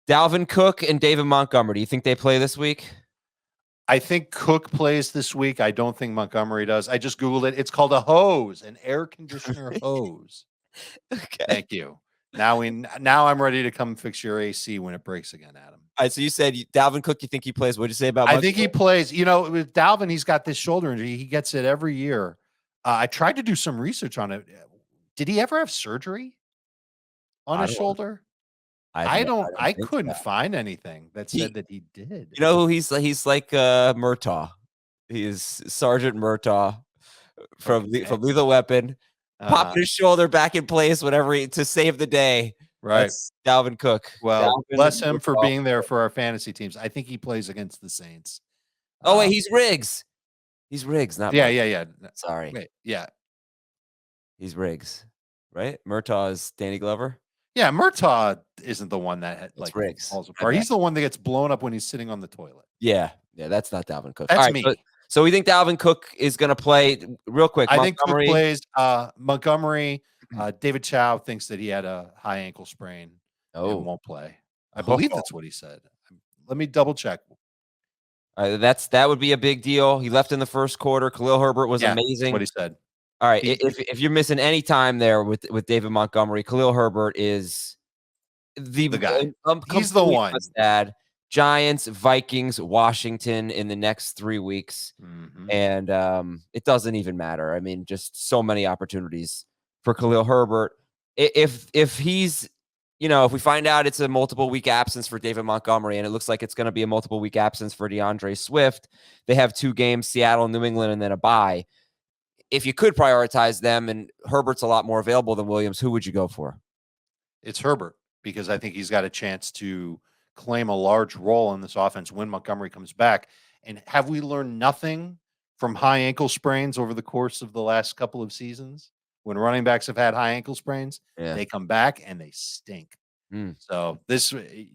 Dalvin Cook and David Montgomery. Do you think they play this week? I think Cook plays this week. I don't think Montgomery does. I just Googled it. It's called a hose, an air conditioner hose. Okay. Thank you. Now I'm ready to come fix your AC when it breaks again, Adam. All right, so you said Dalvin Cook, you think he plays. What did you say about Montgomery? I think he plays. With Dalvin, he's got this shoulder injury. He gets it every year. I tried to do some research on it. Did he ever have surgery on his shoulder? I couldn't find anything that said that he did. You know who he's like Murtaugh. He is Sergeant Murtaugh from Lethal Weapon. Popping his shoulder back in place to save the day. Right. That's Dalvin Cook. Well, bless him for being there for our fantasy teams. I think he plays against the Saints. Oh, wait, he's Riggs. He's Riggs, not Murtaugh. Yeah. Sorry. Wait, yeah. He's Riggs, right? Murtaugh is Danny Glover? Yeah, Murtaugh isn't the one that Riggs. falls apart. He's the one that gets blown up when he's sitting on the toilet. Yeah, that's not Dalvin Cook. That's me. So we think Dalvin Cook is going to play real quick. I think Cook plays. Montgomery, David Chow thinks that he had a high ankle sprain and won't play. I believe that's what he said. Let me double check. That would be a big deal. He left in the first quarter. Khalil Herbert was amazing. That's what he said. All right, if you're missing any time there with David Montgomery, Khalil Herbert is the guy. He's the one. Dad. Giants, Vikings, Washington in the next 3 weeks, and it doesn't even matter. I mean, just so many opportunities for Khalil Herbert. If he's, if we find out it's a multiple week absence for David Montgomery, and it looks like it's going to be a multiple week absence for DeAndre Swift, they have 2 games: Seattle, New England, and then a bye. If you could prioritize them, and Herbert's a lot more available than Williams, who would you go for? It's Herbert, because I think he's got a chance to claim a large role in this offense when Montgomery comes back. And have we learned nothing from high ankle sprains over the course of the last couple of seasons? When running backs have had high ankle sprains, they come back and they stink. So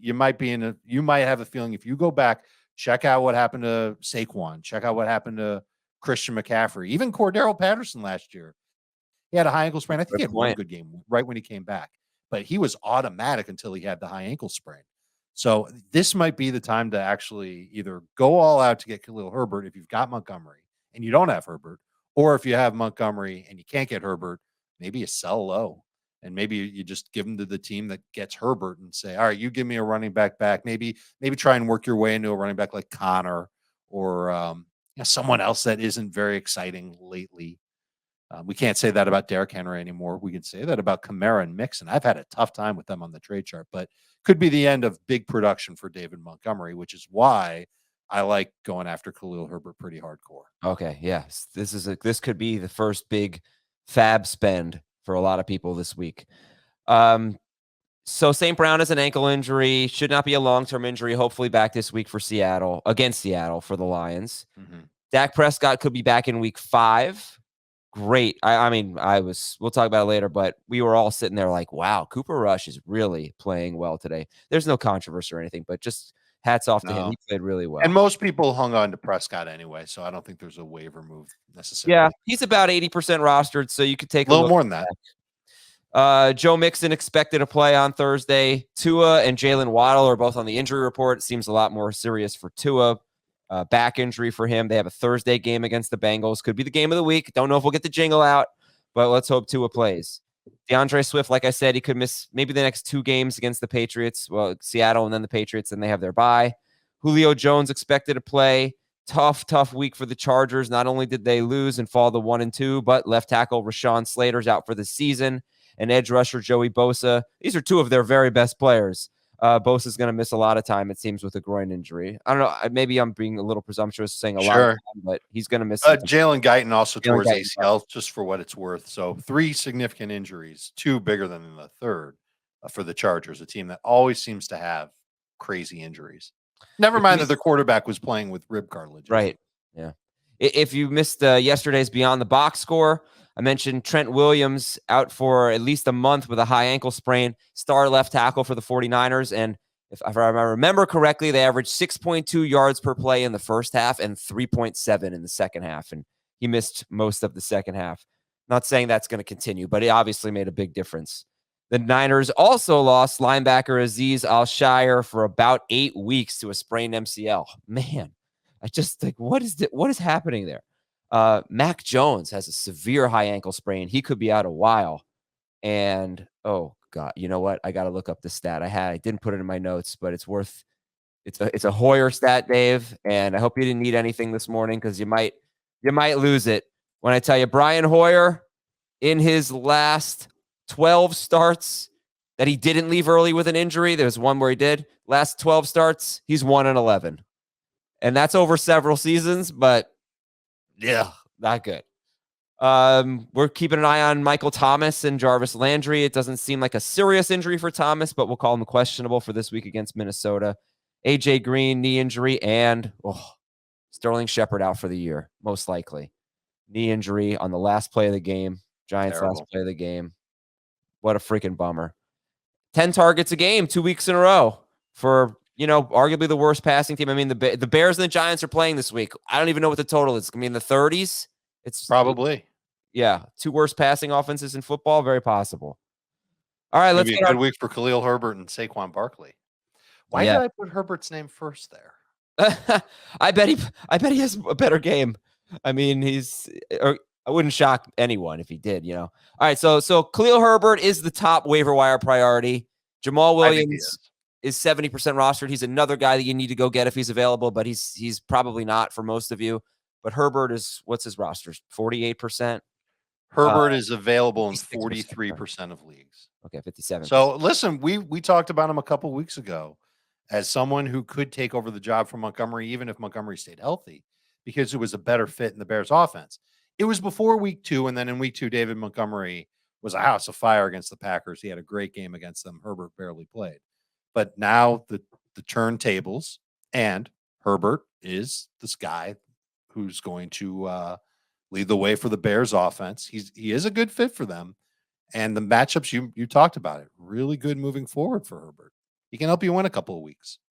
you might have a feeling, if you go back, check out what happened to Saquon, check out what happened to Christian McCaffrey, even Cordero Patterson last year. He had a high ankle sprain. I think he had one good game right when he came back, but he was automatic until he had the high ankle sprain. So this might be the time to actually either go all out to get Khalil Herbert if you've got Montgomery and you don't have Herbert, or if you have Montgomery and you can't get Herbert, maybe you sell low and maybe you just give him to the team that gets Herbert and say, all right, you give me a running back. Maybe try and work your way into a running back like Connor or someone else that isn't very exciting lately. We can't say that about Derrick Henry anymore. We can say that about Kamara and Mixon. I've had a tough time with them on the trade chart, but could be the end of big production for David Montgomery, which is why I like going after Khalil Herbert pretty hardcore. Okay, yes. This could be the first big fab spend for a lot of people this week. So St. Brown has an ankle injury. Should not be a long-term injury. Hopefully back this week for against Seattle for the Lions. Dak Prescott could be back in week 5. Great. We'll talk about it later, but we were all sitting there like, wow, Cooper Rush is really playing well today. There's no controversy or anything, but just hats off to him. He played really well. And most people hung on to Prescott anyway, so I don't think there's a waiver move necessarily. Yeah, he's about 80% rostered, so you could take a little more than that. Joe Mixon expected to play on Thursday. Tua and Jalen Waddle are both on the injury report. It seems a lot more serious for Tua. Back injury for him. They have a Thursday game against the Bengals. Could be the game of the week. Don't know if we'll get the jingle out, but let's hope Tua plays. DeAndre Swift, like I said, he could miss maybe the next 2 games against the Patriots. Well, Seattle and then the Patriots, and they have their bye. Julio Jones expected to play. Tough week for the Chargers. Not only did they lose and fall to 1-2, but left tackle Rashawn Slater's out for the season, and edge rusher Joey Bosa. These are 2 of their very best players. Bosa's going to miss a lot of time, it seems, with a groin injury. I don't know. Maybe I'm being a little presumptuous saying a lot of time, but he's going to miss. Jalen Guyton also tore his ACL, just for what it's worth. So 3 significant injuries, 2 bigger than the third for the Chargers, a team that always seems to have crazy injuries. Never mind that the quarterback was playing with rib cartilage. Right. Yeah. If you missed yesterday's Beyond the Box score, I mentioned Trent Williams out for at least a month with a high ankle sprain, star left tackle for the 49ers. And if I remember correctly, they averaged 6.2 yards per play in the first half and 3.7 in the second half. And he missed most of the second half. Not saying that's going to continue, but it obviously made a big difference. The Niners also lost linebacker Azeez Al-Shire for about 8 weeks to a sprained MCL. Man, I just think, what is happening there? Mac Jones has a severe high ankle sprain. He could be out a while. And, oh, God, you know what? I got to look up the stat. I didn't put it in my notes, but it's a Hoyer stat, Dave. And I hope you didn't need anything this morning because you might lose it when I tell you Brian Hoyer, in his last 12 starts that he didn't leave early with an injury. There's one where he did. Last 12 starts, he's 1-11. And that's over several seasons, but yeah, not good. We're keeping an eye on Michael Thomas and Jarvis Landry. It doesn't seem like a serious injury for Thomas, but we'll call him questionable for this week against Minnesota. AJ Green, knee injury, and Sterling Shepard out for the year, most likely. Knee injury on the last play of the game. Giants Terrible. last play of the game. What a freaking bummer. 10 targets a game, 2 weeks in a row for, arguably the worst passing team. I mean, the Bears and the Giants are playing this week. I don't even know what the total is. I mean, the 30s. It's Probably. Yeah. 2 worst passing offenses in football. Very possible. All right, let's Maybe get a good week for Khalil Herbert and Saquon Barkley. Why did I put Herbert's name first there? I bet he has a better game. I mean, I wouldn't shock anyone if he did, All right, so Khalil Herbert is the top waiver wire priority. Jamal Williams is 70% rostered. He's another guy that you need to go get if he's available, but he's probably not for most of you. But Herbert is, what's his roster? 48%? Herbert is available in 43% of leagues. Okay, 57%. So listen, we talked about him a couple weeks ago as someone who could take over the job from Montgomery, even if Montgomery stayed healthy, because it was a better fit in the Bears offense. It was before week 2, and then in week 2, David Montgomery was a house of fire against the Packers. He had a great game against them. Herbert barely played. But now the turntables, and Herbert is this guy who's going to lead the way for the Bears offense. He is a good fit for them. And the matchups, you talked about it, really good moving forward for Herbert. He can help you win a couple of weeks.